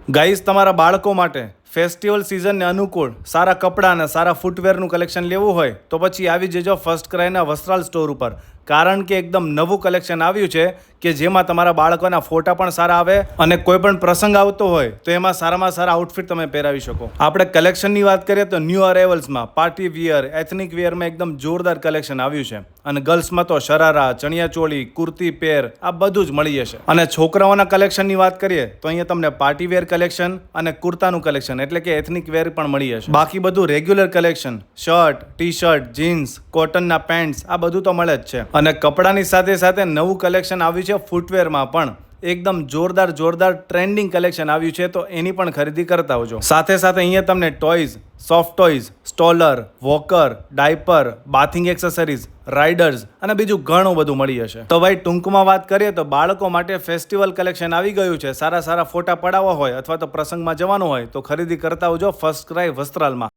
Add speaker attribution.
Speaker 1: Guys, તમારા બાળકો માટે ફેસ્ટિવલ સિઝનને અનુકૂળ સારા કપડાં અને સારા ફૂટવેરનું કલેક્શન લેવું હોય તો પછી આવી જજો ફર્સ્ટ ક્રાયના વસ્ત્રાલ સ્ટોર ઉપર. કારણ કે એકદમ નવું કલેક્શન આવ્યું છે કે જેમાં તમારા બાળકોના ફોટા પણ સારા આવે અને કોઈ પણ પ્રસંગ આવતો હોય તો એમાં સારામાં સારા આઉટફિટ તમે પહેરાવી શકો. આપણે કલેક્શનની વાત કરીએ તો ન્યૂ અરાઇવલ્સમાં પાર્ટી વિયર, એથનિક વિયરમાં એકદમ જોરદાર કલેક્શન આવ્યું છે. અને ગર્લ્સમાં તો શરારા, ચણિયાચોળી, કુર્તી પેર આ બધું જ મળી જશે. અને છોકરાઓના કલેક્શનની વાત કરીએ તો અહીંયા તમને પાર્ટી વેર કલેક્શન અને કુર્તાનું કલેક્શન એટલે કે એથનિક વેર પણ મળી જશે. બાકી બધું regular collection, shirt, T shirt, jeans, કોટનના પેન્ટ્સ આ બધું તો મળે જ છે. અને કપડાની સાથે સાથે નવું કલેક્શન આવ્યું છે ફૂટવેરમાં પણ એકદમ જોરદાર ટ્રેન્ડિંગ કલેક્શન આવ્યું છે, તો એની પણ ખરીદી કરતા આવજો. સાથે સાથે અહીંયા તમને toys, soft toys, stroller, walker, diaper, bathing accessories, riders અને બીજું ઘણું બધું મળી જશે. તો ભાઈ ટૂંકમાં વાત કરીએ તો બાળકો માટે ફેસ્ટિવલ કલેક્શન આવી ગયું છે. સારા ફોટા પડાવવા હોય અથવા તો પ્રસંગમાં જવાનું હોય તો ખરીદી કરતા આવજો ફર્સ્ટ ક્રાય વસ્ત્રાલમાં.